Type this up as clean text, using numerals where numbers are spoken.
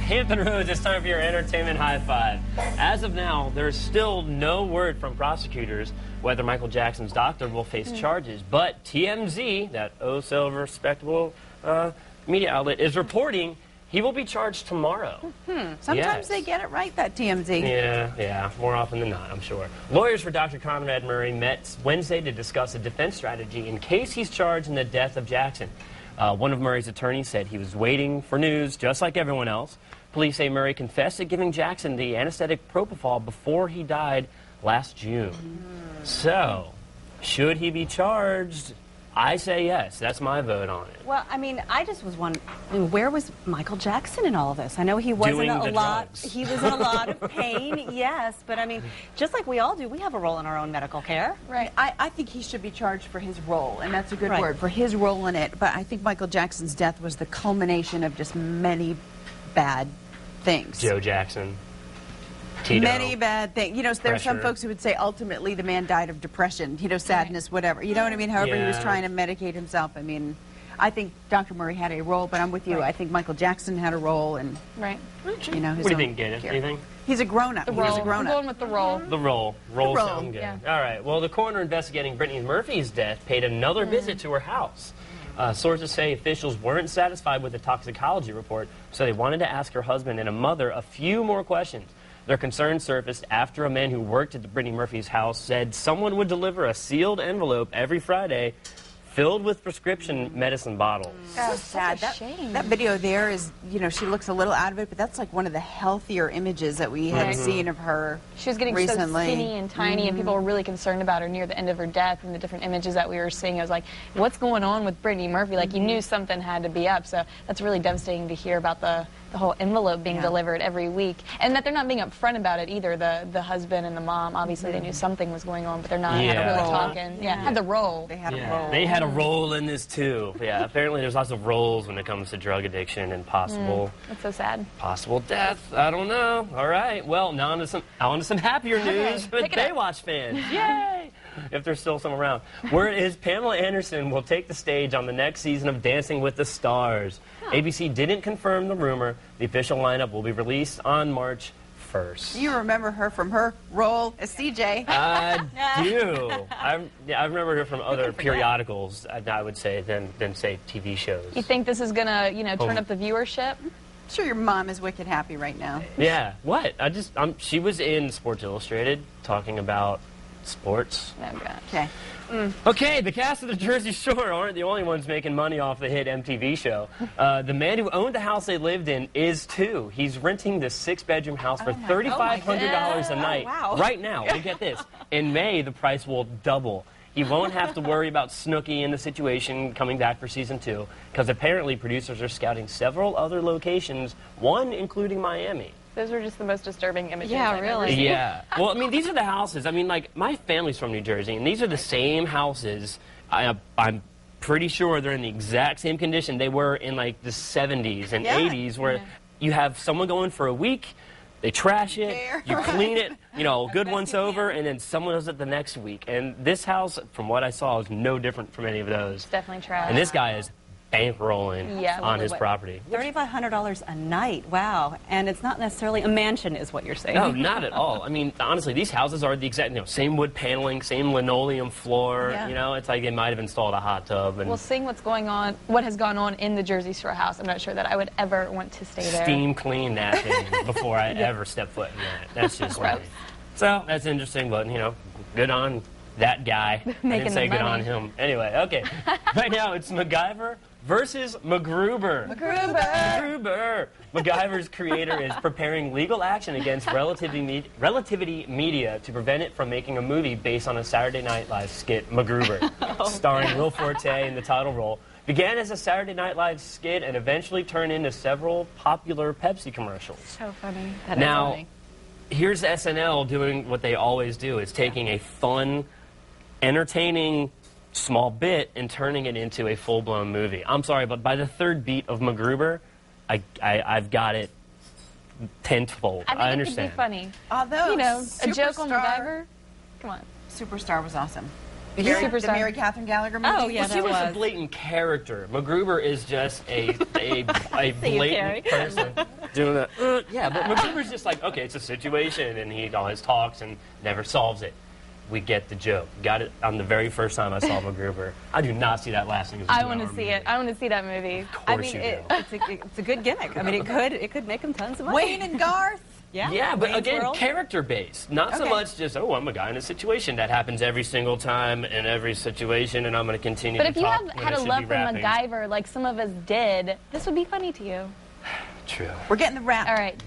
Hampton Roads, it's time for your entertainment high five. As of now, there's still no word from prosecutors whether Michael Jackson's doctor will face charges, but TMZ, that oh so respectable media outlet, is reporting he will be charged tomorrow. Sometimes they get it right, that TMZ. Yeah, more often than not, I'm sure. Lawyers for Dr. Conrad Murray met Wednesday to discuss a defense strategy in case he's charged in the death of Jackson. One of Murray's attorneys said he was waiting for news, just like everyone else. Police say Murray confessed to giving Jackson the anesthetic propofol before he died last June. So, should he be charged? I say yes. That's my vote on it. Well, I mean, I just was wondering, where was Michael Jackson in all of this? I know he wasn't Doing a the lot. drugs. He was in a lot of pain, yes, but I mean, just like we all do, we have a role in our own medical care. Right. I think he should be charged for his role, and that's a good Right. word, for his role in it. But I think Michael Jackson's death was the culmination of just many bad things. Joe Jackson. Tito. Many bad things. You know, there are some Pressure. folks who would say ultimately the man died of depression, you know, sadness, whatever. You know what I mean? However, he was Yeah. trying to medicate himself. I mean, I think Dr. Murray had a role, but I'm with you. I think Michael Jackson had a role, and, Right. you know, his What do you own think, Gator? care. Anything? He's a grown-up. The He was role. a I'm grown-up. going with the role. The roll. Roll The roll, sound good. yeah. All right. Well, the coroner investigating Brittany Murphy's death paid another visit to her house. Sources say officials weren't satisfied with the toxicology report, so they wanted to ask her husband and a mother a few more questions. Their concerns surfaced after a man who worked at the Brittany Murphy's house said someone would deliver a sealed envelope every Friday filled with prescription medicine bottles. So sad. That video there is, you know, she looks a little out of it, but that's like one of the healthier images that we had Right. seen of her She was getting recently. so skinny and tiny, and people were really concerned about her near the end of her death, and the different images that we were seeing. I was like, what's going on with Brittany Murphy? Like, you knew something had to be up, so that's really devastating to hear about the whole envelope being delivered every week, and that they're not being upfront about it either. The husband and the mom, obviously they knew something was going on, but they're not Yeah. really talking. Yeah, had the role. They had a Yeah, role. they had a role in this too. Yeah, apparently there's lots of roles when it comes to drug addiction and possible That's so sad. death. I don't know. All right. Well, now on to some happier news with pick it up. Baywatch fans. Yay! If there's still some around. Word is Pamela Anderson will take the stage on the next season of Dancing with the Stars. ABC didn't confirm the rumor. The official lineup will be released on March 1st. You remember her from her role as CJ. I do. I remember her from other periodicals, I would say, than say TV shows. You think this is gonna, turn up the viewership? I'm sure your mom is wicked happy right now. Yeah. What? She was in Sports Illustrated talking about sports. Oh, God. Okay. Okay, the cast of the Jersey Shore aren't the only ones making money off the hit MTV show. The man who owned the house they lived in is too. He's renting this 6-bedroom house for $3,500 a night. wow. Right now, look at this. In May, the price will double. He won't have to worry about Snooki and the situation coming back for season 2, because apparently producers are scouting several other locations, one including Miami. Those were just the most disturbing images. Yeah, I've ever really. seen. Yeah. Well, I mean, these are the houses. I mean, like, my family's from New Jersey, and these are the same houses. I'm pretty sure they're in the exact same condition they were in, like, the 70s and 80s, where you have someone going for a week, they trash it, you clean it, good once over, and then someone does it the next week. And this house, from what I saw, is no different from any of those. It's definitely trash. And this guy is bankrolling on his property. $3,500 a night, wow. And it's not necessarily a mansion is what you're saying. No, not at all. I mean, honestly, these houses are the exact, same wood paneling, same linoleum floor. Yeah. It's like they might have installed a hot tub and Well, seeing what has gone on in the Jersey Shore house, I'm not sure that I would ever want to stay there. steam clean that thing before I ever step foot in that. That's just Gross. right. So that's interesting, but good on that guy. I Making didn't say the good on money. him. Anyway, okay. Right now it's MacGyver versus MacGruber. MacGruber. MacGyver's creator is preparing legal action against Relativity Media to prevent it from making a movie based on a Saturday Night Live skit, MacGruber, starring Will Forte in the title role. Began as a Saturday Night Live skit and eventually turned into several popular Pepsi commercials. So funny. Now, here's SNL doing what they always do. It's taking a fun, entertaining small bit and turning it into a full-blown movie. I'm sorry, but by the third beat of MacGruber, I've got it tenfold. I think I it understand. could be funny. Although, A joke on MacGyver. Come on. Superstar was awesome. The Superstar. Mary Catherine Gallagher movie. Oh, yeah, Well, she was a was. blatant character. MacGruber is just a blatant person. doing that. Yeah, but MacGruber's just like, okay, it's a situation, and he always talks and never solves it. We get the joke. Got it on the very first time I saw MacGruber. I do not see that lasting as a I want to 2-hour see movie. it. I want to see that movie. Of course I mean, you do. it's a good gimmick. I mean, it could make him tons of money. Wayne and Garth. Yeah, but Wayne's again, World. character-based. Not so Okay. much just, oh, I'm a guy in a situation. That happens every single time in every situation, and I'm going to continue But to if you talk have when had I a should love be for rapping. MacGyver, like some of us did, this would be funny to you. True. We're getting the wrap. All right.